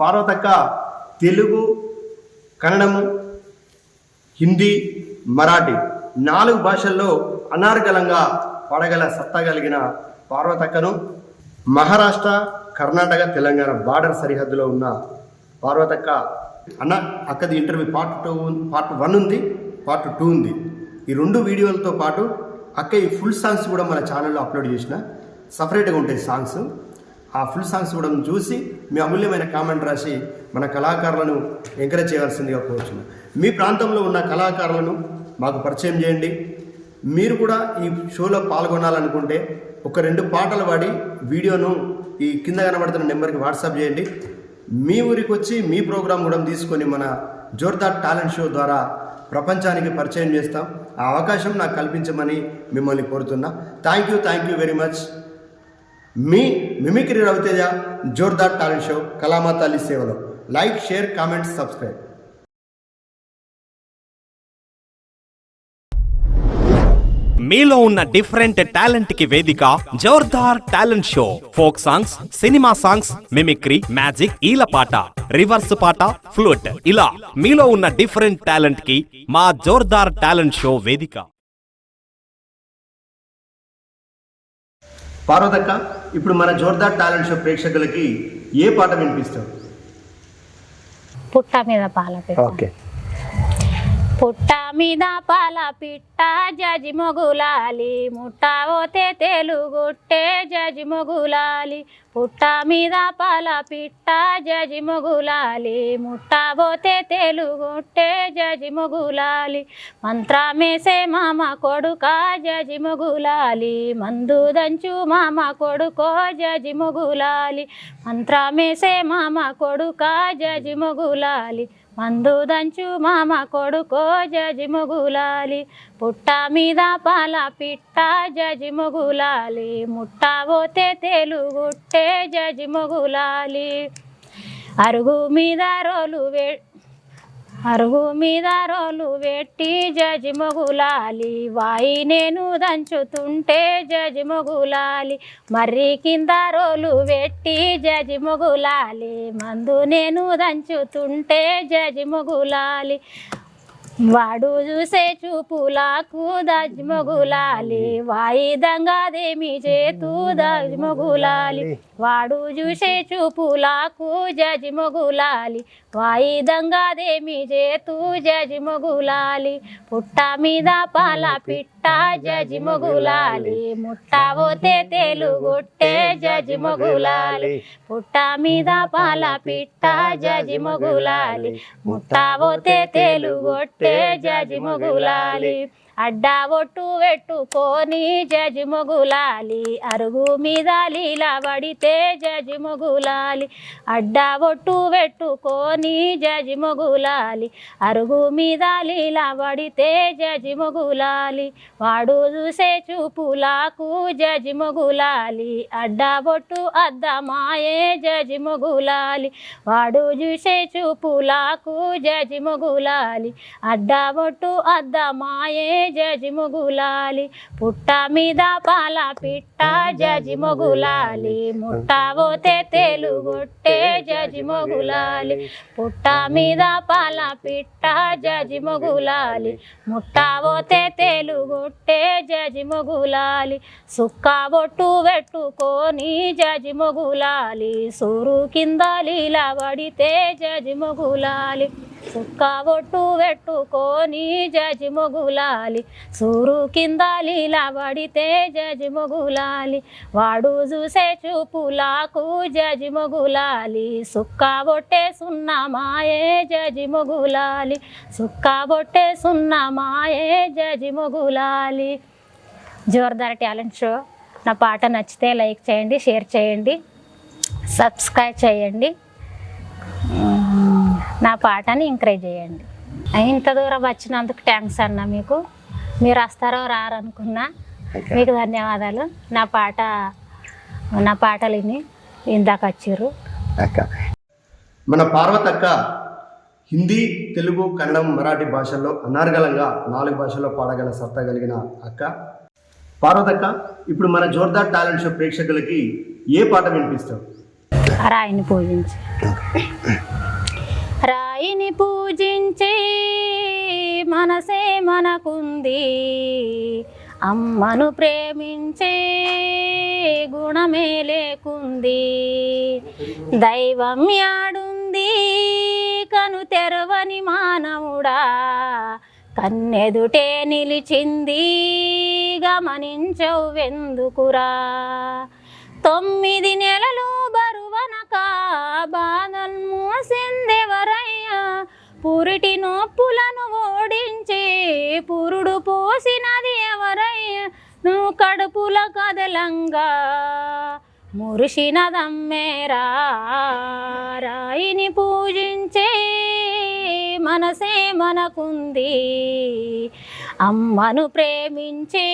పార్వతక్క తెలుగు, కన్నడము, హిందీ, మరాఠీ 4 భాషల్లో అనార్గళంగా పాడగల సత్తా కలిగిన పార్వతక్కను మహారాష్ట్ర, కర్ణాటక, తెలంగాణ బార్డర్ సరిహద్దులో ఉన్న పార్వతక్క అక్కది ఇంటర్వ్యూ పార్ట్ 1 ఉంది, పార్ట్ 2 ఉంది. ఈ 2 వీడియోలతో పాటు అక్క ఈ ఫుల్ సాంగ్స్ కూడా మన ఛానల్లో అప్లోడ్ చేసిన, సపరేట్గా ఉంటాయి సాంగ్స్. ఆ ఫుల్ సాంగ్స్ కూడా చూసి మీ అమూల్యమైన కామెంట్ రాసి మన కళాకారులను ఎంకరేజ్ చేయాల్సిందిగా కోరుచున్నాను. మీ ప్రాంతంలో ఉన్న కళాకారులను మాకు పరిచయం చేయండి. మీరు కూడా ఈ షోలో పాల్గొనాలనుకుంటే ఒక 2 పాటలు పాడి వీడియోను ఈ కింద కనబడుతున్న నెంబర్కి వాట్సాప్ చేయండి. మీ ఊరికి వచ్చి మీ ప్రోగ్రాం కూడా తీసుకొని మన జోర్దార్ టాలెంట్ షో ద్వారా ప్రపంచానికి పరిచయం చేస్తాం. ఆ అవకాశం నాకు కల్పించమని మిమ్మల్ని కోరుతున్నా. Thank you very much. మీ mimicry Raviteja, Jordar talent show, కళామా తల్లి సేవలో. Like, share, comment, subscribe. మీలో ఉన్న డిఫరెంట్ టాలెంట్ కి వేదిక Jordar talent show. Folk songs, cinema songs, mimicry, magic, ఈలపాట, రివర్స్ పాట, ఫ్లూట్, ఇలా మీలో ఉన్న డిఫరెంట్ టాలెంట్ కి మా జోర్దార్ టాలెంట్ షో వేదిక. పార్వతక్క, ఇప్పుడు మన జోర్దార్ టాలెంట్ షో ప్రేక్షకులకి ఏ పాట వినిపిస్తాం? పుట్ట మీద పాల పిట్ట. ఓకే. పుట్ట మీద పాల పిట్ట జజి మొగులాలి, ముట్ట పోతే తెలుగుట్టే జజి మొగులాలి. పుట్ట మీద పాల పిట్ట జజి మొగులాలి, ముట్ట పోతే తెలుగుట్టే జజి మొగులాలి. మంత్రమేసే మామ కొడుక జజి మొగులాలి, మందు దంచు మామ కొడుకో జజి మొగులాలి. మంత్రమేసే మామ కొడుక జజి మొగులాలి, మందు దంచు మామ కొడుకో జజి మొగులాలి. పుట్ట మీద పాల పిట్ట జజి మొగులాలి, ముట్ట పోతే తెలుగుట్టే జజి మొగులాలి. అరుగు మీద రోలు పెట్టి జజి మొగులాలి, వాయి నేను దంచుతుంటే జజి మొగులాలి. మర్రి కింద రోలు పెట్టి జజి మొగులాలి, మందు నేను దంచుతుంటే జజి మొగులాలి. వాడు చూసే చూపులకు దజి మొగులాలి, వాయిదంగాదేమి చేతూ దజి మొగులాలి. వాడు చూసే చూపులకు జజి మొగులాలి, వాయిదంగాదేమి చేతూ జజి మొగులాలి. పుట్ట మీద పాల పిట్ట జజి మొగులాలి, ముట్ట పోతే తెలుగొట్టే జజి మొగులాలి. పుట్ట మీద పాల పిట్ట జజి మొగులాలి, ముట్ట పోతే తెలుగొట్టే జజి మొగులాలి. అడ్డా ఒట్టు పెట్టుకొని జజి మొగులాలి, అరుగు మీద లీలా పడితే జజి మొగులాలి. అడ్డా ఒట్టు పెట్టుకొని జజి మొగులాలి, అరుగు మీద లీలా పడితే జజి మొగులాలి. వాడు చూసే చూపులకు జజి మొగులాలి, అడ్డా బొట్టు అద్దమాయే జజి మొగులాలి. వాడు చూసే చూపులకు జజి మొగులాలి, అడ్డా బొట్టు అద్దమాయే జజి మొగులాలి. పుట్ట మీద పాల పిట్ట జజి మొగులాలి, ముట్ట పోతే తెలుగొట్టే జజి మొగులాలి. పుట్ట మీద పాల పిట్ట జజి మొగులాలి, ముట్ట పోతే తెలుగొట్టే జజి మొగులాలి. సుక్క బొట్టు పెట్టుకొని జజి మొగులాలి, సూరు కింద లీలా పడితే జజి మొగులాలి. సుక్క బొట్టు పెట్టుకొని జజి మొగులాలి, సూరు కింద లీలా పడితే జజి మొగులాలి. వాడు చూసే చూపులకు జజి మొగులాలి, సుక్క బొట్టే సున్నమాయే జజి మొగులాలి. సుక్క బొట్టే సున్నమాయే జజి మొగులాలి. జోర్దార్ టాలెంట్ షో నా పాట నచ్చితే లైక్ చేయండి, షేర్ చేయండి, సబ్స్క్రైబ్ చేయండి, నా పాటని ఎంకరేజ్ చేయండి. ఇంత దూరం వచ్చినందుకు థ్యాంక్స్ అన్న. మీరు వస్తారో రారనుకున్నా, మీకు ధన్యవాదాలు. నా పాటలు విని ఇందాక వచ్చారు. మన పార్వతక్క హిందీ, తెలుగు, కన్నడం, మరాఠీ భాషల్లో అనార్గళంగా 4 భాషల్లో పాడగల సత్తా కలిగిన అక్క పార్వతక్క. ఇప్పుడు మన జోర్దార్ టాలెంట్ షో ప్రేక్షకులకి ఏ పాట వినిపిస్తాం? రాయిని పూజించి రాయిని పూజించే మనసే మనకుంది, అమ్మను ప్రేమించే గుణమే లేకుంది. దైవం యాడుంది కను తెరవని మానవుడా, కన్నెదుటే నిలిచింది గమనించవెందుకురా. 9 నెలలు బరువనక బాధను మోసిందెవరయ్యా, పురిటి నొప్పులను ఓడించి పురుడు పోసినది ఎవరయ్యా. నువ్వు కడుపుల కదలంగా మురిసినదమ్మేరా. రాయిని పూజించే మనసే మనకుంది, అమ్మను ప్రేమించే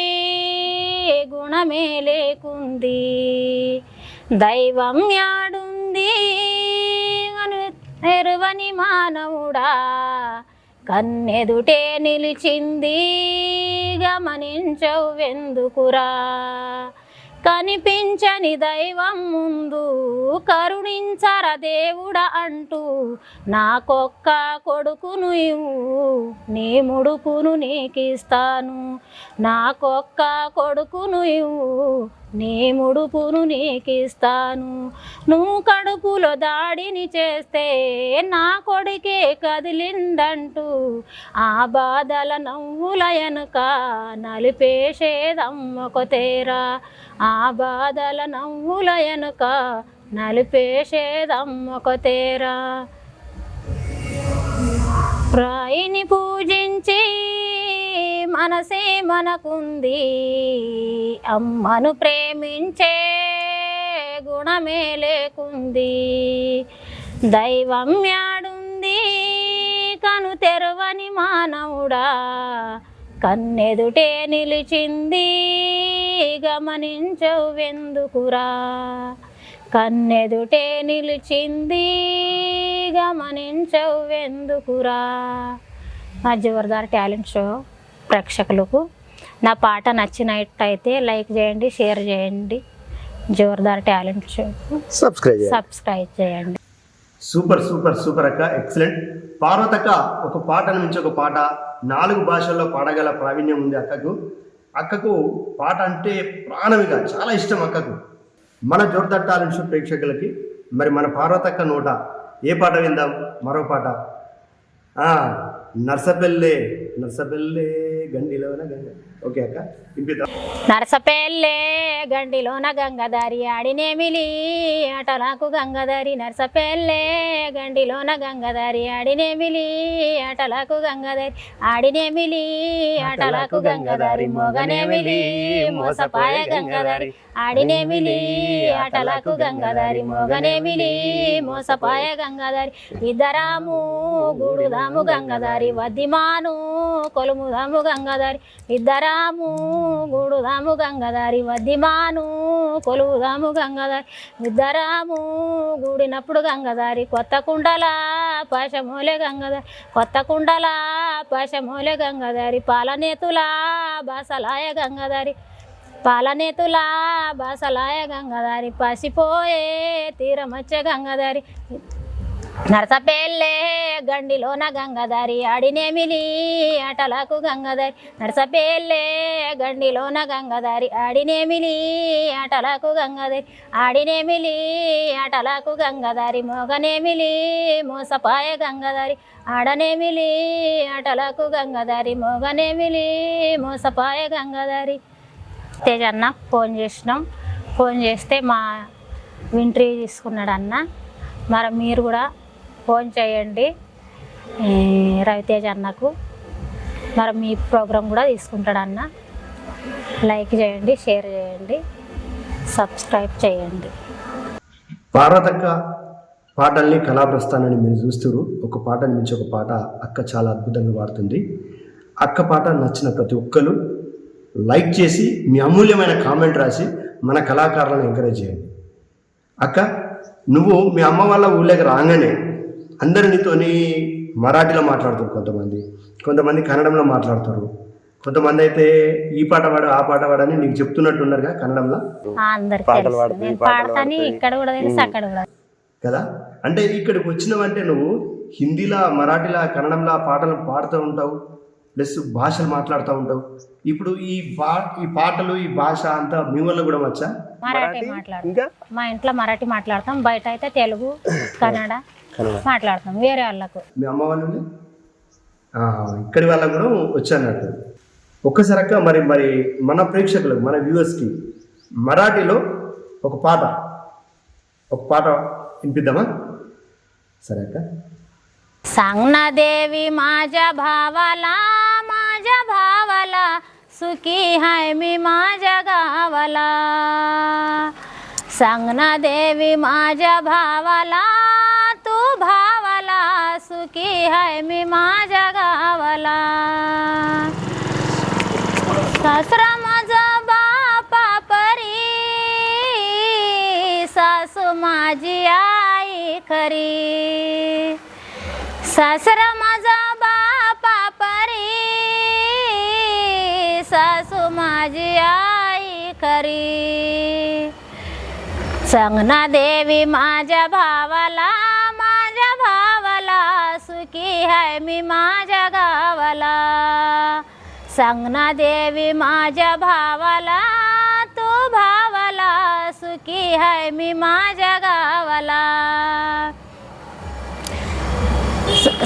గుణమే లేకుంది. దైవం యాడుంది అను ఎరువని మానవుడా, కన్నెదుటే నిలిచింది గమనించవెందుకురా. కనిపించని దైవం ముందు కరుణించర దేవుడా అంటూ, నాకొక్క కొడుకును ఇవ్వు నీ ముడుపును నీకిస్తాను, నాకొక్క కొడుకును ఇవ్వు నీ ముడుపును నీకిస్తాను. నువ్వు కడుపులో దాడిని చేస్తే నా కొడుకే కదిలిందంటూ, ఆ బాధల నవ్వుల వెనుక నలిపేసేదమ్మొక తేరా. ఆ బాధల నవ్వుల వెనుక నలిపేసేదమ్మొక తేరా. రాయిని పూజించి మనసే మనకుంది, అమ్మను ప్రేమించే గుణమే లేకుంది. దైవం యాడుంది కను తెరవని మానవుడా, కన్నెదుటే నిలిచింది గమనించవెందుకురా. కన్నెదుటే నిలిచింది గమనించవెందుకురా. నా జోర్దార్ టాలెంట్ షో ప్రేక్షకులకు నా పాట నచ్చినట్టయితే లైక్ చేయండి, షేర్ చేయండి. జోర్దార్ టాలెంట్ షో సబ్స్క్రైబ్ చేయండి. సూపర్ సూపర్ సూపర్ అక్క, ఎక్సలెంట్. పార్వతక్క ఒక పాటను మించి ఒక పాట 4 భాషల్లో పాడగల ప్రావీణ్యం ఉంది అక్కకు. అక్కకు పాట అంటే ప్రాణమిగా చాలా ఇష్టం అక్కకు. మన జోర్దార్ టాలెంట్ షో ప్రేక్షకులకి మరి మన పార్వతక్క నోట ఏ పాట విందాం? మరో పాట నర్సపెల్లే నర్సపెల్లే గండిలోన గంగ. ఓకే అక్క, వినిపిద్దాం. నర్సపెల్లే గండిలోన గంగదారి ఆడినేమిలి ఆటలకు గంగదారి. నర్సపెల్లే గండిలోన గంగదారి ఆడినేమిలి ఆటలకు గంగదారి. ఆడినేమిలి ఆటలకు గంగదారి, మోగనేమిలి మోసపాయ గంగదారి. ఆడినేమిలి ఆటలకు గంగదారి, మోగనేమిలి మోసపాయ గంగదారి. ఇద్దరాము గూడుదాము గంగదారి, వద్దిమాను కొలుముదాము గంగదారి. ఇద్దరాము గూడుదాము గంగదారి, వద్దిమాను కొలువుదాము గంగదారి. ఇద్దరాము గూడినప్పుడు గంగదారి, కొత్త కుండల పాశమూలే గంగదారి. కొత్త కుండల పాశమూలే గంగదారి. పాలనేతుల బాసలాయ గంగదారి, పాలనేతుల బాసలాయ గంగదారి. పసిపోయే తీరమచ్చే గంగదారి. నర్సపెల్లే గండిలోన గంగదారి ఆడినేమిలి ఆటలకు గంగదారి. నర్సపెల్లే గండిలోన గంగదారి ఆడినేమిలి ఆటలకు గంగదారి. ఆడినేమిలి ఆటలకు గంగదారి, మోగనేమిలి మోసపాయ గంగదారి. ఆడనేమిలి ఆటలకు గంగదారి, మోగనేమిలి మోసపాయ గంగదారి. తేజన్న ఫోన్ చేసినాం. ఫోన్ చేస్తే మా ఇంటర్వ్యూ తీసుకున్నాడు అన్న. మరి మీరు కూడా ఫోన్ చేయండి రవితేజ అన్నకు. మరి మీ ప్రోగ్రాం కూడా తీసుకుంటాడు అన్న. లైక్ చేయండి, షేర్ చేయండి, సబ్స్క్రైబ్ చేయండి. పార్వతక్క పాటల్ని కళాప్రస్థానాన్ని మీరు చూస్తున్నారు. ఒక పాటని మించి ఒక పాట అక్క చాలా అద్భుతంగా పాడుతుంది. అక్క పాట నచ్చిన ప్రతి ఒక్కరు లైక్ చేసి మీ అమూల్యమైన కామెంట్ రాసి మన కళాకారులను ఎంకరేజ్ చేయండి. అక్క, నువ్వు మీ అమ్మ వాళ్ళ ఊళ్ళకి రాగానే అందరినితోని మరాఠీలో మాట్లాడుతారు, కొంతమంది కన్నడంలో మాట్లాడతారు, కొంతమంది అయితే ఈ పాట పాడు ఆ పాట పాడని నీకు చెప్తున్నట్టున్నారుగా కన్నడంలో. అందరికీ తెలుసు. నేను పాడతాను, ఇక్కడ కూడా తెలుసు, అక్కడ కూడా. కదా. అంటే ఇక్కడికి వచ్చినావంటే నువ్వు హిందీలా, మరాఠీలా, కన్నడంలా పాటలు పాడుతూ ఉంటావు, ప్లస్ భాషలు మాట్లాడుతూ ఉంటావు. ఇప్పుడు ఈ పాటలు, ఈ భాష అంతా మీ వల్ల కూడా వచ్చా? మరాఠీ మాట్లాడతాం. ఇంకా మా ఇంట్లో మరాఠీ మాట్లాడతాం, బయట అయితే తెలుగు, కన్నడ మాట్లాడతాం. వేరే వాళ్ళకు మీ అమ్మ వాళ్ళు ఇక్కడి వాళ్ళకు కూడా వచ్చానట్టు. ఒక్కసారి అక్క మరి మన ప్రేక్షకులకు, మన వ్యూవర్స్కి మరాఠీలో ఒక పాట వినిపిద్దామా? సరే అక్క. सांग ना देवी माझ्या भावाला सुखी हाय मी माझ्या गावाला. सांग ना देवी माझ्या भावाला, तू भावाला सुखी हाय मी माझ्या गावाला. सासरा माझा बापा परी, सासू माझी आई खरी. सासरा माझा बापा परी, सासू माझी आई खरी. सांग ना देवी माझ्या भावाला सुखी हाय मी माझ्या गावाला. सांग ना देवी माझ्या भावाला, तू भावाला सुखी हाय मी माझ्या गावाला.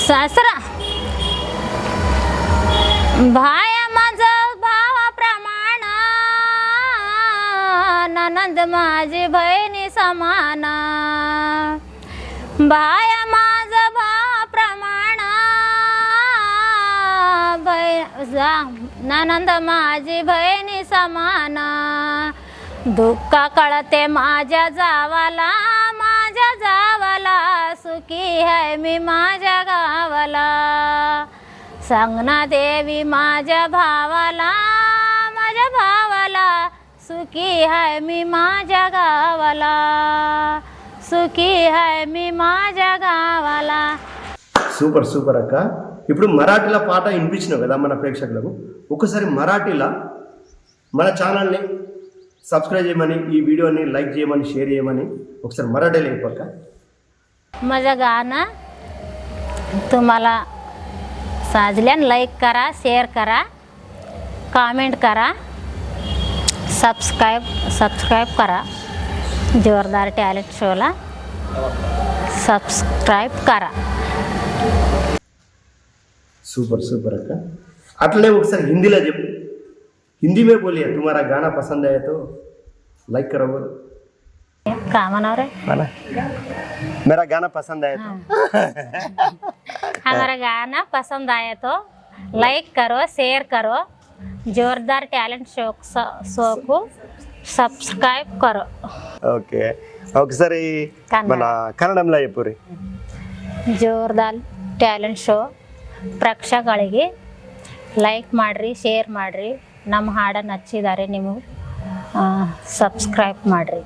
सासरा भाया माझा भावाप्रमाण, ननंद माझी बहिणी समान. भाया माझा भावाप्रमाण, ननंद माझी बहिणी समान. दुःख कळते माझ्या जावाला, सुखी हाय मी माझ्या गावाला. सांग ना देवी माझ्या भावाला सुखी हाय मी माझ्या गावाला. सुखी हाय मी माझ्या गावाला. సూపర్ అక్క. ఇప్పుడు మరాఠీలో పాట వినిపించినావు కదా మన ప్రేక్షకులకు. ఒకసారి మరాఠీలో మన ఛానల్ని సబ్స్క్రైబ్ చేయమని, ఈ వీడియోని లైక్ చేయమని, షేర్ చేయమని ఒకసారి మరాఠీలో చెప్పక్క. माझं गाणं तुम्हाला साजल्यान लाईक करा, शेअर करा, कमेंट करा, सबस्क्राईब करा. जोरदार टॅलेंट शोला सब्सक्राइब करा. सूपर अक्का. अटले ఒకసారి హిందీలో చెప్పు. हिंदी में बोलिए, तुम्हारा गाना पसंद आया तो लाइक करो. बोलो का म्हणाव रे? मेरा गाना पसंद आया तो हमारा गाना पसंद आया तो लाइक करो, शेयर करो. जोरदार टैलेंट शो को सब्सक्राइब करो. ఓకే ఒకసారి మన కన్నడంలో చెప్పు ರಿ. ಜೋರ್ದಾರ್ ಟ್ಯಾಲೆಂಟ್ ಶೋ ಪ್ರೇಕ್ಷಕರಿಗೆ ಲೈಕ್ ಮಾಡಿರಿ, ಶೇರ್ ಮಾಡಿರಿ. ನಮ್ಮ ಹಾಡನ್ನು ಹಚ್ಚಿದ್ದಾರೆ, ನೀವು ಸಬ್ಸ್ಕ್ರೈಬ್ ಮಾಡಿರಿ.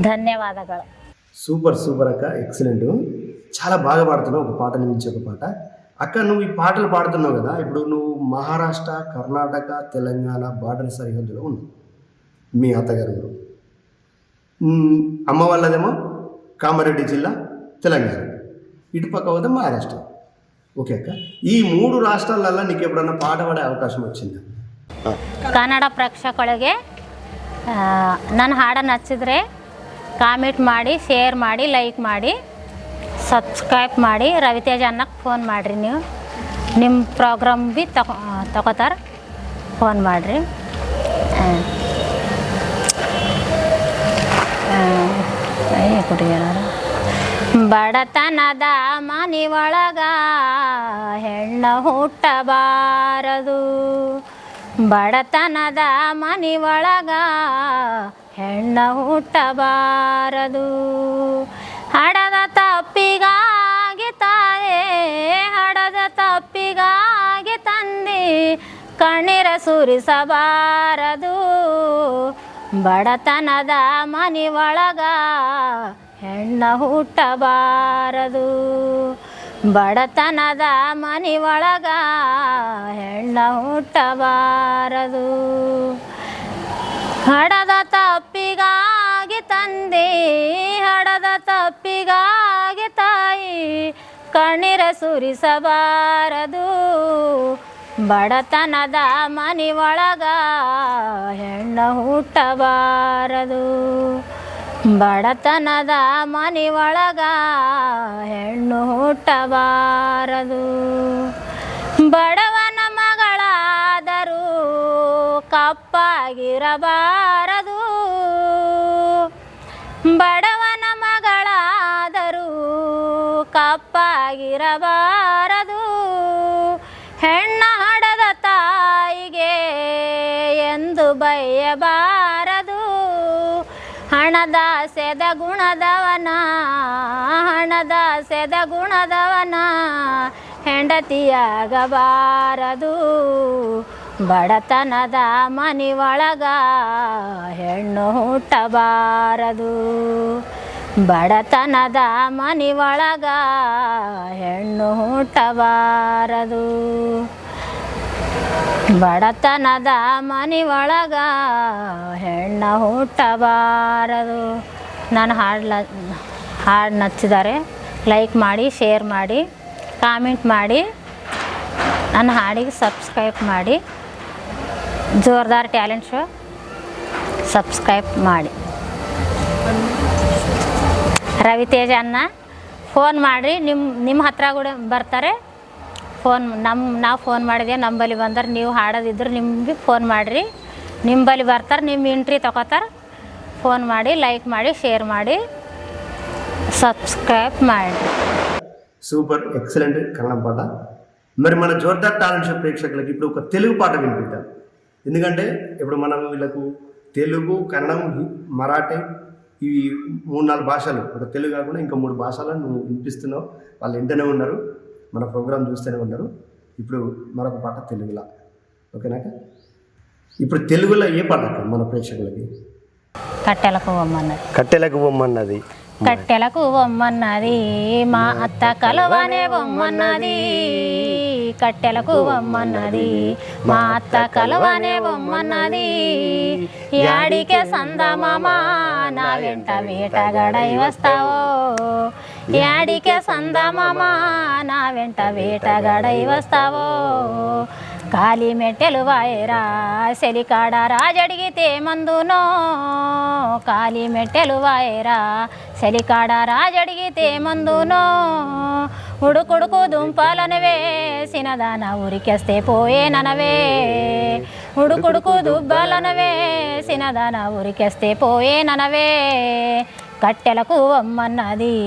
ధన్యవాదాలు. సూపర్ అక్క, ఎక్సలెంట్. చాలా బాగా పాడుతున్నావు, ఒక పాట నుంచి ఒక పాట. అక్క నువ్వు ఈ పాటలు పాడుతున్నావు కదా, ఇప్పుడు నువ్వు మహారాష్ట్ర, కర్ణాటక, తెలంగాణ బార్డర్ సరిహద్దులో ఉన్నావు. మీ అత్తగారు అమ్మ వాళ్ళదేమో కామారెడ్డి జిల్లా తెలంగాణ, ఇటుపక్క పోతే మహారాష్ట్ర. ఓకే అక్క, ఈ 3 రాష్ట్రాలలో నీకు ఎప్పుడన్నా పాట పాడే అవకాశం వచ్చిందా? ಕನ್ನಡ ಪ್ರೇಕ್ಷಕರಿಗೆ ನನ್ನ ಹಾಡನ್ನು ಹಚ್ಚಿದ್ರೆ ಕಾಮೆಂಟ್ ಮಾಡಿ, ಶೇರ್ ಮಾಡಿ, ಲೈಕ್ ಮಾಡಿ, ಸಬ್ಸ್ಕ್ರೈಬ್ ಮಾಡಿ. ರವಿತೇಜ ಅನ್ನಕ್ಕೆ ಫೋನ್ ಮಾಡಿರಿ. ನೀವು ನಿಮ್ಮ ಪ್ರೋಗ್ರಾಮ್ ಭೀ ತಗೋತಾರೆ, ಫೋನ್ ಮಾಡಿರಿ. ಬಡತನದ ಮನೆ ಒಳಗ ಹೆಣ್ಣ ಹುಟ್ಟಬಾರದು. ಬಡತನದ ಮನೆ ಒಳಗ ಹೆಣ್ಣ ಹುಟ್ಟಬಾರದು. ಹಡದ ತಪ್ಪಿಗಾಗಿ ತಾಯೇ, ಹಡದ ತಪ್ಪಿಗಾಗಿ ತಂದೆ ಕಣ್ಣೀರ ಸುರಿಸಬಾರದು. ಬಡತನದ ಮನೆ ಒಳಗ ಹೆಣ್ಣ ಹುಟ್ಟಬಾರದು. ಬಡತನದ ಮನೆ ಒಳಗ ಹೆಣ್ಣ ಹುಟ್ಟಬಾರದು. ಹಡದ ತಪ್ಪಿಗಾಗಿ ತಂದೆ ಹಡದ ತಪ್ಪಿಗಾಗಿ ತಾಯಿ ಕಣ್ಣೀರ ಸುರಿಸಬಾರದು ಬಡತನದ ಮನಿ ಒಳಗ ಹೆಣ್ಣು ಹುಟ್ಟಬಾರದು ಬಡತನದ ಮನಿ ಒಳಗ ಹೆಣ್ಣು ಹುಟ್ಟಬಾರದು ಬಡವನ ಮಗಳಾದರೂ ಕಪ್ಪಾಗಿರಬಾರದು ಬಡವನ ಮಗಳಾದರೂ ಕಪ್ಪಾಗಿರಬಾರದು ಹೆಣ್ಣ ಹಡದ ತಾಯಿಗೆ ಎಂದು ಬಯ್ಯಬಾರದು ಹಣದಾಸೆದ ಗುಣದವನ ಹೆಂಡತಿಯಾಗಬಾರದು ಬಡತನದ ಮನಿ ಒಳಗ ಹೆಣ್ಣು ಹುಟ್ಟಬಾರದು ಬಡತನದ ಮನಿ ಒಳಗ ಹೆಣ್ಣು ಹುಟ್ಟಬಾರದು ಬಡತನದ ಮನಿ ಒಳಗ ಹೆಣ್ಣು ಹುಟ್ಟಬಾರದು ನಾನು ಹಾಡು ನಚ್ಚಿದ್ದಾರೆ ಲೈಕ್ ಮಾಡಿ ಶೇರ್ ಮಾಡಿ ಕಾಮೆಂಟ್ ಮಾಡಿ ನನ್ನ ಹಾಡಿಗೆ ಸಬ್ಸ್ಕ್ರೈಬ್ ಮಾಡಿ ಜೋರ್ದಾರ್ ಟ್ಯಾಲೆಂಟ್ ಶೋ ಸಬ್ಸ್ಕ್ರೈಬ್ ಮಾಡಿ ರವಿತೇಜ ಅನ್ನ ಫೋನ್ ಮಾಡಿರಿ ನಿಮ್ಮ ಹತ್ರ ಕೂಡ ಬರ್ತಾರೆ ನಾವು ಫೋನ್ ಮಾಡಿದೆ ನಮ್ಮ ಬಳಿ ಬಂದ್ರೆ ನೀವು ಹಾಡೋದಿದ್ರೆ ನಿಮಗೆ ಫೋನ್ ಮಾಡಿರಿ ನಿಮ್ಮ ಬಳಿ ಬರ್ತಾರೆ ನಿಮ್ಮ ಎಂಟ್ರಿ ತಗೋತಾರೆ ఫోన్ ಮಾಡಿ లైక్ ಮಾಡಿ షేర్ ಮಾಡಿ సబ్స్క్రైబ్ ಮಾಡಿ. సూపర్ ఎక్సలెంట్ కన్నడ పాట. మరి మన జోర్దార్ టాలెంట్ షో ప్రేక్షకులకి ఇప్పుడు ఒక తెలుగు పాట వినిపిద్దాం. ఎందుకంటే ఇప్పుడు మనం వీళ్ళకు తెలుగు, కన్నడం, మరాఠీ ఇవి 3-4 భాషలు, ఒక తెలుగు కాకుండా ఇంకా 3 భాషలను నువ్వు వినిపిస్తున్నావు. వాళ్ళు వింటూనే ఉన్నారు, మన ప్రోగ్రాం చూస్తూనే ఉన్నారు. ఇప్పుడు మరొక పాట తెలుగులో, ఓకేనాక? ఇప్పుడు తెలుగులో ఏ పాట మన ప్రేక్షకులకి? కట్టెలకు బొమ్మన్నది. కట్టెలకు బొమ్మన్నది, కట్టెలకు బొమ్మన్నది మా అత్త కలవనే బొమ్మన్నది. కట్టెలకు బొమ్మన్నది మా అత్త కలవనే బొమ్మన్నది. యాడికే సందమామ నా వెంట వేటగాడై వస్తావో. యాడికే సందమామ నా వెంట వేటగాడై వస్తావో. కాలి మెట్టెలు వాయరా సెలికాడ రాజడిగితే మందునో. కాలి మెట్టెలు వాయరా సెలికాడ రాజడిగితే మందునో. ఉడుకుడుకు దుంపాలను వేసినదాన ఉరికేస్తే పోయేననవే. ఉడుకుడుకు దుబ్బాలను వేసినదాన ఉరికేస్తే పోయేననవే. కట్టెలకు బొమ్మన్నది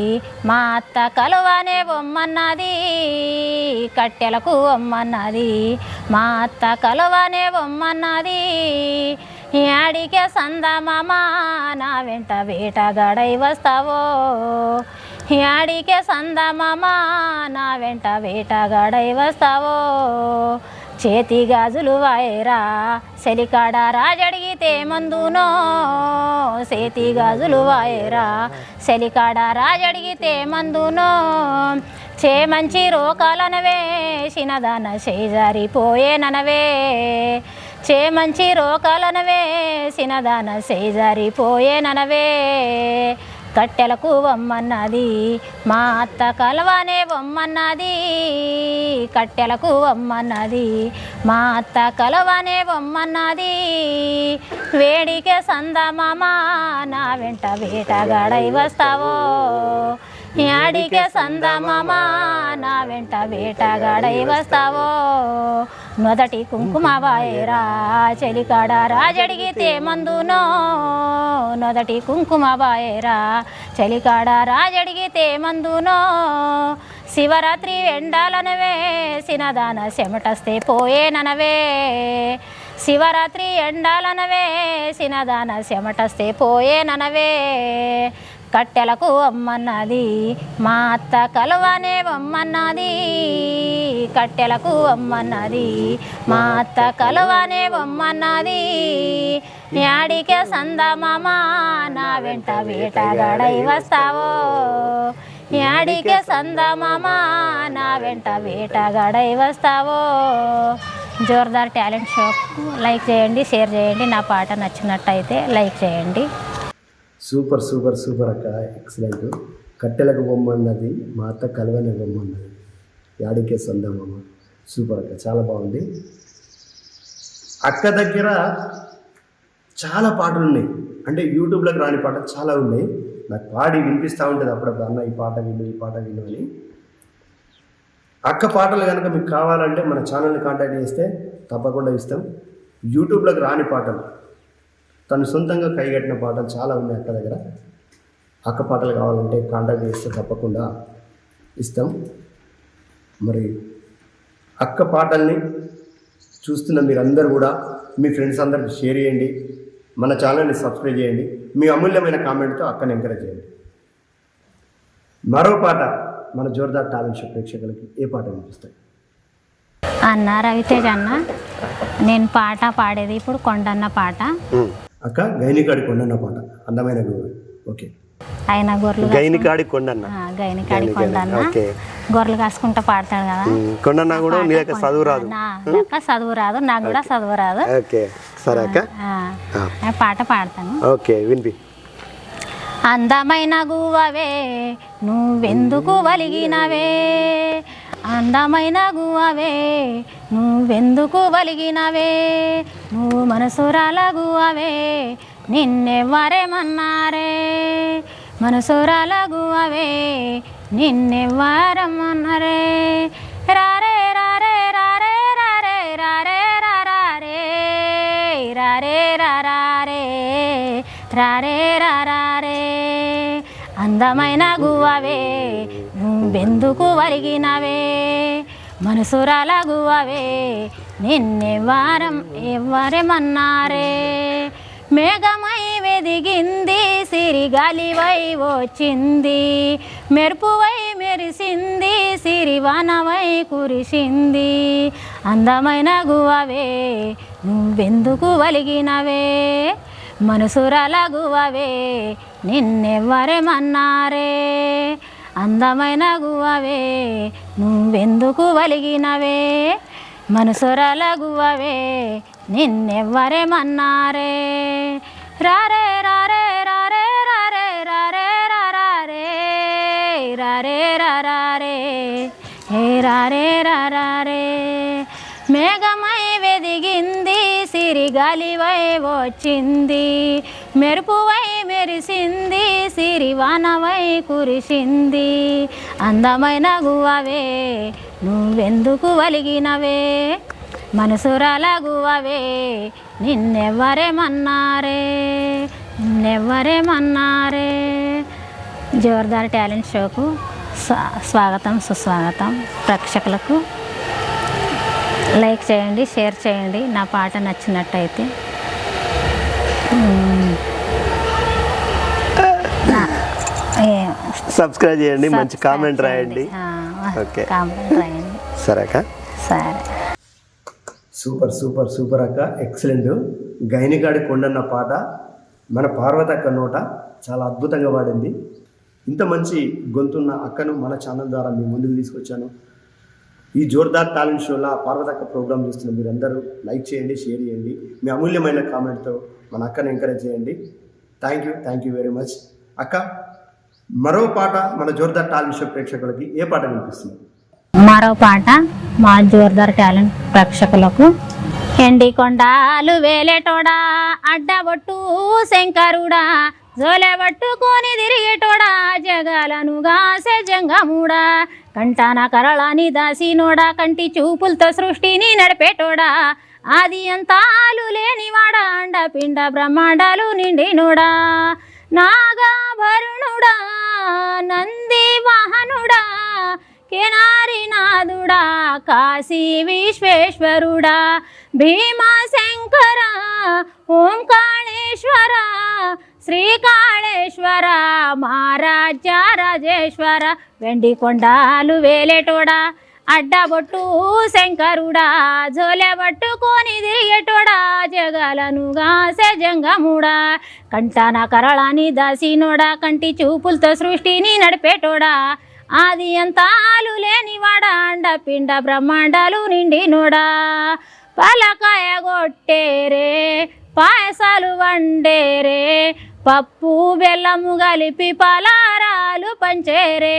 మా అత్త కలువనే బొమ్మన్నది. కట్టెలకు బొమ్మన్నది మా అత్త కలువనే బొమ్మన్నది. యాడికే సందమామ నా వెంట వేటగాడై వస్తావో. యాడికే సందమామ నా వెంట వేటగాడై వస్తావో. చేతి గాజులు వాయరా సెలికాడ రాజడిగితే మందునో. చేతి గాజులు వాయరా సెలికాడ రాజడిగితే మందునో. మంచి రోకాలను వేసినదాన చేజారిపోయేననవే. మంచి రోకాలను వేసినదాన చేజారిపోయేననవే. కట్టెలకు బొమ్మన్నది మా అత్త కలవనే బొమ్మన్నది. కట్టెలకు బొమ్మన్నది మా అత్త కలవనే బొమ్మన్నది. వేడికే సందమామ నా వెంట వేటగాడై వస్తావో. యాడికే సందమామ నా వెంట వేటగాడై వస్తావో. మొదటి కుంకుమ వాయరా చెలికాడ రాజడిగితే మందునో. మొదటి కుంకుమ వాయరా చలికాడ రాజడిగితే మందునో. శివరాత్రి ఎండాలను వేసినదాన చెమటస్తే పోయేననవే. శివరాత్రి ఎండాలను వేసినదాన చెమటస్తే పోయేననవే. కట్టెలకు బొమ్మన్నది మా అత్త కలువనే బొమ్మన్నది. కట్టెలకు బొమ్మన్నది మా అత్త కలువనే బొమ్మన్నది. యాడికే సందమామ నా వెంట వేటగాడై వస్తావో. యాడికే సందమామ నా వెంట వేటగాడై వస్తావో. జోర్దార్ టాలెంట్ షోకు లైక్ చేయండి, షేర్ చేయండి. నా పాట నచ్చినట్టయితే లైక్ చేయండి. సూపర్ సూపర్ సూపర్ అక్క, ఎక్సలెంట్. కట్టెలకు బొమ్మ అన్నది మా అత్త కలవని బొమ్మ అన్నది, యాడికే సొందమ్మ. సూపర్ అక్క, చాలా బాగుంది. అక్క దగ్గర చాలా పాటలు ఉన్నాయి, అంటే యూట్యూబ్లోకి రాని పాటలు చాలా ఉన్నాయి. నాకు పాడి వినిపిస్తూ ఉంటుంది అప్పుడప్పుడు, అన్న ఈ పాట విను ఈ పాట విను అని. అక్క పాటలు కనుక మీకు కావాలంటే మన ఛానల్ని కాంటాక్ట్ చేస్తే తప్పకుండా ఇస్తాం. యూట్యూబ్లోకి రాని పాటలు, తను సొంతంగా కైగట్టిన పాటలు చాలా ఉన్నాయి అక్క దగ్గర. అక్క పాటలు కావాలంటే కాంటాక్ట్ చేస్తే తప్పకుండా ఇస్తాం. మరి అక్క పాటల్ని చూస్తున్న మీరందరూ కూడా మీ ఫ్రెండ్స్ అందరికి షేర్ చేయండి, మన ఛానల్ని సబ్స్క్రైబ్ చేయండి, మీ అమూల్యమైన కామెంట్తో అక్కని ఎంకరేజ్ చేయండి. మరో పాట మన జోర్దార్ టాలెంట్ షో ప్రేక్షకులకి ఏ పాట వినిపిస్తాయి? అన్న రవితేజ అన్న, నేను పాట పాడేది ఇప్పుడు కొండన్న పాట. అక్క గైనికాడి కొండన్న పాట, అందమైన గోరు. ఓకే, ఆయన గొర్రెలు గైనికాడి కొండన్న, గైనికాడి కొండన్న గొర్రెలు కాసుకుంటా పాడతాడు కదా. కొండన్న కూడా నీ యొక్క చదువు రాదు, చదువు రాదు, నాకు కూడా చదువు రాదు. ఓకే సరే అక్క, పాట పాడతాను. ఓకే వినిపి. అందమైన గువ్వవే నువ్వెందుకు వలిగినవే, అందమైన గువ్వవే నువ్వెందుకు వలిగినవే, నువ్వు మనసురాల గువ్వవే నిన్నెవ్వరేమన్నారే, మనసురాల గువ్వవే నిన్నెవ్వరమన్నారే, రారే రారే రారే రారే రారే రారే రారే రారే రారే రారే, అందమైన గువ్వవే నువ్వెందుకు వలిగినవే, మనసురాల గువ్వవే నిన్నెవ్వరేమన్నారే, మేఘమై వెదిగింది సిరిగాలివై వచ్చింది, మెరుపువై మెరిసింది సిరివానవై కురిసింది, అందమైన గువ్వవే నువ్వెందుకు వలిగినవే, మనసురాల గువ్వవే నిన్నెవ్వరేమన్నారే, అందమైన గువ్వవే నువ్వెందుకు వలిగినవే, మనసురాల గువ్వవే నిన్నెవ్వరేమన్నారే, రారే రారే రారే రారే రారే రారే రారే రారే హే రారే రారే, మేఘమై వెదిగింది సిరిగాలివై వచ్చింది, మెరుపువై మెరిసింది సిరివానవై కురిసింది, అందమైన గువ్వవే నువ్వెందుకు వలిగినవే, మనసురాల గువ్వవే నిన్నెవ్వరేమన్నారే, నిన్నెవ్వరేమన్నారే. జోర్దార్ టాలెంట్ షోకు స్వాగతం సుస్వాగతం. ప్రేక్షకులకు లైక్ చేయండి, షేర్ చేయండి, నా పాట నచ్చినట్టయితే. సబ్స్క్రైబ్ చేయండి, మంచి కామెంట్ రాయండి. కామెంట్ రాయండి. సరే అక్క, సరే. సూపర్ సూపర్ సూపర్ అక్క, ఎక్సలెంట్. గైనిగాడి కొండన్న పాట మన పార్వతక్క నోట చాలా అద్భుతంగా పాడింది. ఇంత మంచి గొంతున్న అక్కను మన ఛానల్ ద్వారా మీ ముందుకు తీసుకొచ్చాను. ఈ జోర్దార్ టాలెంట్ షోలో పార్వతక్క ప్రోగ్రామ్ చూస్తున్న మీరందరూ లైక్ చేయండి, షేర్ చేయండి, మీ అమూల్యమైన కామెంట్తో మన అక్కను ఎంకరేజ్ చేయండి. థ్యాంక్ యూ వెరీ మచ్ అక్క. మరో పాట మన జోర్దార్ టాలెంట్ షో ప్రేక్షకులకి ఏ పాట వినిపిస్తుంది? మరో పాట మా జోర్దార్ టాలెంట్ ప్రేక్షకులకు. ఎండికొండాలు వేలేటోడా, అడ్డబొట్టు శంకరుడా, జోలె పట్టుకొని తిరిగేటోడా, జగాలను గాసే జంగముడా, కంటాన కరళాని దాసినోడా, కంటి చూపులతో సృష్టిని నడిపేటోడా, ఆది అంతాలు లేనివాడా, అండపిండ బ్రహ్మాండాలు నిండినోడా, నాగాభరణుడా, నంది వాహనుడా, కేనారినాథుడా, కాశీ విశ్వేశ్వరుడా, భీమశంకర, ఓంకాళేశ్వర, శ్రీకాళేశ్వర, మహారాజ రాజేశ్వర, వెండి కొండాలు వేలేటోడా, అడ్డబొట్టు శంకరుడా, జోలె పట్టుకొని తిరిగేటోడా, జగాలను గాసే జంగముడా, కంటాన కరళాని దాసినోడా, కంటి చూపులతో సృష్టిని నడిపేటోడా, ఆది అంతాలు లేనివాడా, అండపిండ బ్రహ్మాండాలు నిండినోడా, పలకాయ కొట్టేరే, పాయసాలు వండేరే, పప్పు బెల్లము కలిపి పలారాలు పంచేరే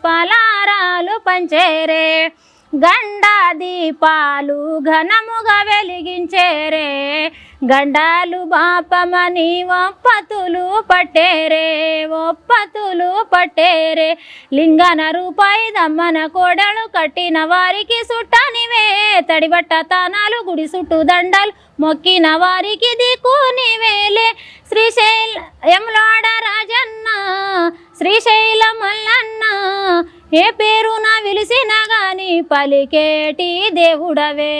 పలారాలు పంచేరే గండ దీపాలు ఘనముగా వెలిగించేరే గండాలు బాపమని ఒప్పతులు పట్టేరే ఒప్పతులు పట్టేరే లింగన రూపాయి దమ్మన కోడలు కట్టిన వారికి సుట్టనివే తడిబట్ట తానాలు గుడి చుట్టూ దండలు మొక్కిన వారికి దిక్కు నీవేలే శ్రీశైల యములాడ రాజన్న శ్రీశైల మల్లన్న ఏ పేరు నా విలిసినా గాని పలికేటి దేవుడవే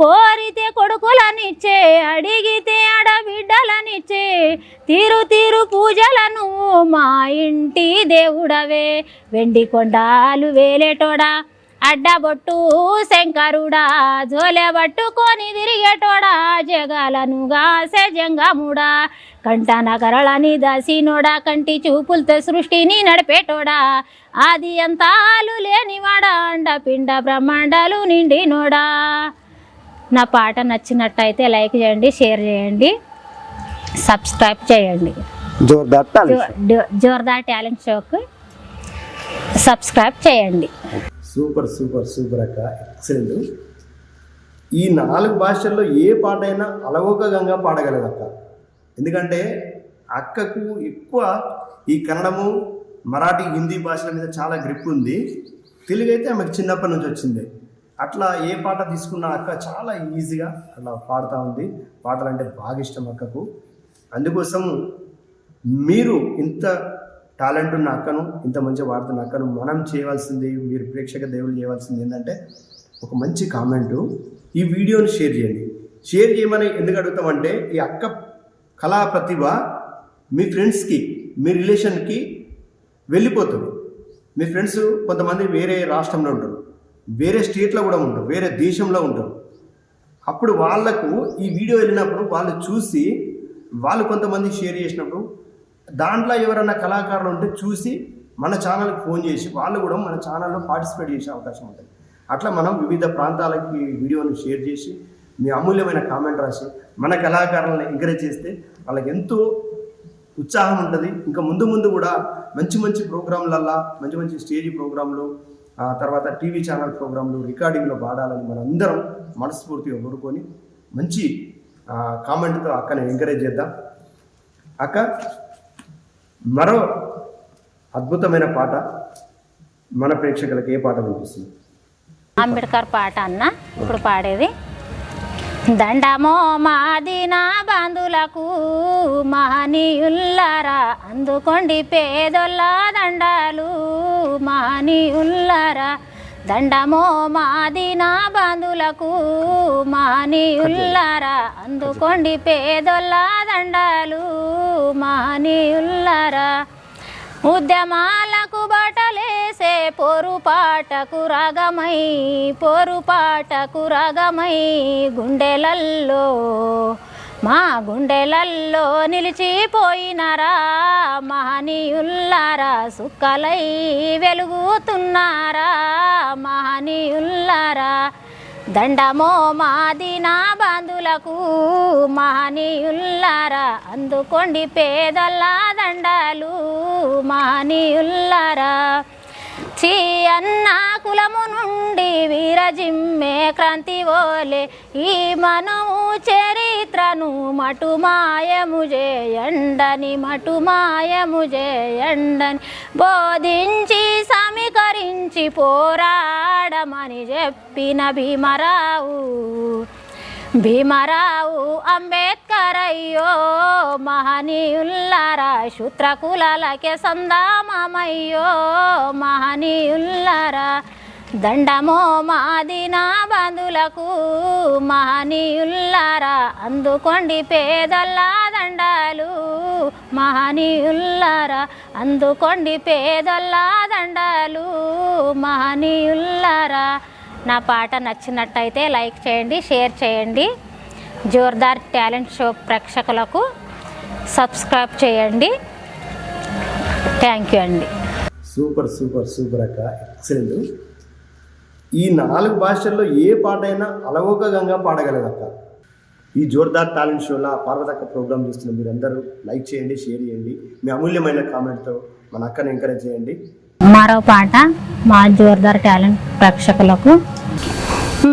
కోరితే కొడుకులనిచ్చే అడిగితే ఆడబిడ్డలనిచ్చే తీరు తీరు పూజలను మా ఇంటి దేవుడవే వెండి కొండాలు వేలేటోడా అడ్డబొట్టు శంకరుడా జోలె పట్టుకొని తిరిగేటోడా జగాలను గాసే జంగముడా కంటన కరళని దాసినోడా కంటి చూపులతో సృష్టిని నడిపేటోడా ఆది అంతాలు లేనివాడా అండపిండ బ్రహ్మాండాలు నిండినోడా. నా పాట నచ్చినట్టయితే లైక్ చేయండి, షేర్ చేయండి, సబ్స్క్రైబ్ చేయండి. జోర్దార్ టాలెంట్ షోకి సబ్స్క్రైబ్ చేయండి. సూపర్ సూపర్ సూపర్ అక్క, ఎక్సలెంట్. ఈ 4 భాషల్లో ఏ పాట అయినా అలవోకగా పాడగలదు అక్క. ఎందుకంటే అక్కకు ఎక్కువ ఈ కన్నడము, మరాఠీ, హిందీ భాషల మీద చాలా గ్రిప్ ఉంది. తెలుగు అయితే ఆమెకు చిన్నప్పటి నుంచి వచ్చింది. అట్లా ఏ పాట తీసుకున్న అక్క చాలా ఈజీగా అలా పాడుతూ ఉంది. పాటలు అంటే బాగా ఇష్టం అక్కకు. అందుకోసం మీరు ఇంత టాలెంట్ ఉన్న అక్కను, ఇంత మంచిగా పాడుతున్న అక్కను మనం చేయవలసింది, మీరు ప్రేక్షక దేవులు చేయవలసింది ఏంటంటే ఒక మంచి కామెంటు, ఈ వీడియోని షేర్ చేయండి. షేర్ చేయమని ఎందుకు అడుగుతామంటే ఈ అక్క కళా ప్రతిభ మీ ఫ్రెండ్స్కి, మీ రిలేషన్కి వెళ్ళిపోతుంది. మీ ఫ్రెండ్స్ కొంతమంది వేరే రాష్ట్రంలో ఉంటారు, వేరే స్టేట్లో కూడా ఉంటారు, వేరే దేశంలో ఉంటారు. అప్పుడు వాళ్లకు ఈ వీడియో వెళ్ళినప్పుడు వాళ్ళు చూసి వాళ్ళు కొంతమంది షేర్ చేసినప్పుడు దాంట్లో ఎవరైనా కళాకారులు ఉంటే చూసి మన ఛానల్కి ఫోన్ చేసి వాళ్ళు కూడా మన ఛానల్లో పార్టిసిపేట్ చేసే అవకాశం ఉంటుంది. అట్లా మనం వివిధ ప్రాంతాలకి వీడియోని షేర్ చేసి మీ అమూల్యమైన కామెంట్ రాసి మన కళాకారులను ఎంకరేజ్ చేస్తే వాళ్ళకి ఎంతో ఉత్సాహం ఉంటుంది. ఇంకా ముందు ముందు కూడా మంచి మంచి ప్రోగ్రాంలల్లా, మంచి మంచి స్టేజ్ ప్రోగ్రాంలు, తర్వాత టీవీ ఛానల్ ప్రోగ్రాంలు, రికార్డింగ్లో పాడాలని మనందరం మనస్ఫూర్తిగా కోరుకొని మంచి కామెంట్తో అక్కని ఎంకరేజ్ చేద్దాం. అక్క మరో అద్భుతమైన పాట మన ప్రేక్షకులకు ఏ పాట వినిపిస్తుంది? అంబేద్కర్ పాట అన్న ఇప్పుడు పాడేది. దండమో మాదిన బంధులకు మహనీయుల్లారా, అందుకోండి పేదొల్ల దండాలు మహనీయుల్లారా. దండమో మాదిన బంధులకు మహనీయుల్లారా, అందుకోండి పేదొల్ల దండాలు మహనీయుల్లారా. ఉద్యమాలకు బటలేసే పొరుపాటకు రాగమై, పొరుపాటకు రాగమై గుండెలల్లో, మా గుండెలల్లో నిలిచిపోయినారా మహనీయుల్లారా. సుక్కలై వెలుగుతున్నారా మహనీయుల్లారా. దండమో మాదిన బంధులకు మహనీయుల్లారా, అందుకోండి పేదొల్ల దండాలు మహనీయుల్లారా. చీ అన్న కులము నుండి వీరజిమ్మే క్రాంతి ఓలే ఈ మనము చరిత్రను మటుమాయము చేయండని, మటుమాయము చేయండని బోధించి సమీకరించి పోరాడమని చెప్పిన భీమరావు, భీమరావు అంబేద్కర్ అయ్యో మహనీయుల్లారా. శూద్రకులాలకే సందామయ్యో మహనీయుల్లారా. దండమో మాదిన బంధులకు మహనీయుల్లారా, అందుకోండి పేదొల్ల దండాలు మహనీయుల్లారా. అందుకోండి పేదొల్ల దండాలు మహనీయుల్లారా. నా పాట నచ్చినట్టయితే లైక్ చేయండి, షేర్ చేయండి. జోర్దార్ టాలెంట్ షో ప్రేక్షకులకు సబ్స్క్రైబ్ చేయండి. థ్యాంక్ యూ అండి. సూపర్ సూపర్ సూపర్ అక్క, ఎక్సలెంట్. ఈ 4 భాషల్లో ఏ పాట అయినా అలవోకగా పాడగలదు అక్క. ఈ జోర్దార్ టాలెంట్ షోలో పార్వతక్క ప్రోగ్రామ్ చూస్తున్న మీరందరూ లైక్ చేయండి, షేర్ చేయండి, మీ అమూల్యమైన కామెంట్తో మన అక్కని ఎంకరేజ్ చేయండి. మరో పాట మా జోర్దార్ టాలెంట్ ప్రేక్షకులకు.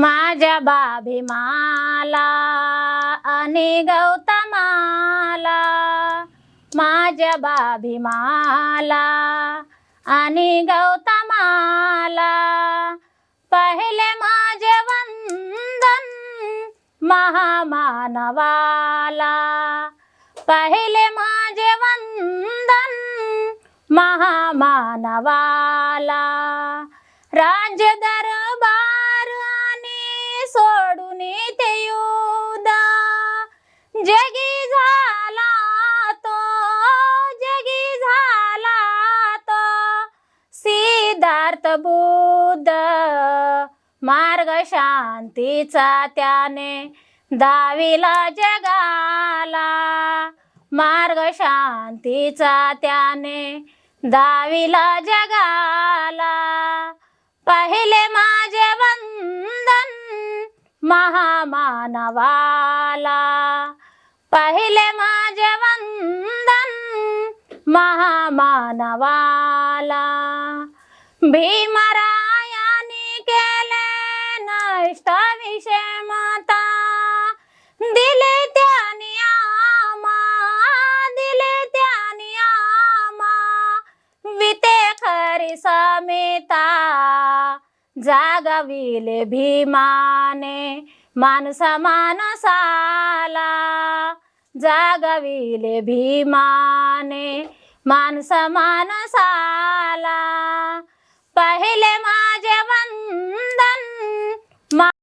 మా జబాభిమాల అని గౌతమాల, మా జబాభిమాల అని గౌతమాల, పహले माजे वंदन महामानवाला, पहले माजे वंदन महामानवाला, राज्य दरबार आणि सोडून ते युदा, जगी झाला तो, जगी झाला तो सिद्धार्थ बुद्ध, मार्ग शांतीचा त्याने दाविला जगाला, मार्ग शांतीचा त्याने दाविला जगाला, पहिले माझे वंदन महामानवाला, पहिले माझे वंदन महामानवाला, भीमरायाने केले नष्ट विषमता, दिले त्याने आमा, दिले त्याने आमा, विते खरी समेता, जागविले भीमाने मानसा मानसाला, जागविले भीमाने मानसा मानसाला, पहिले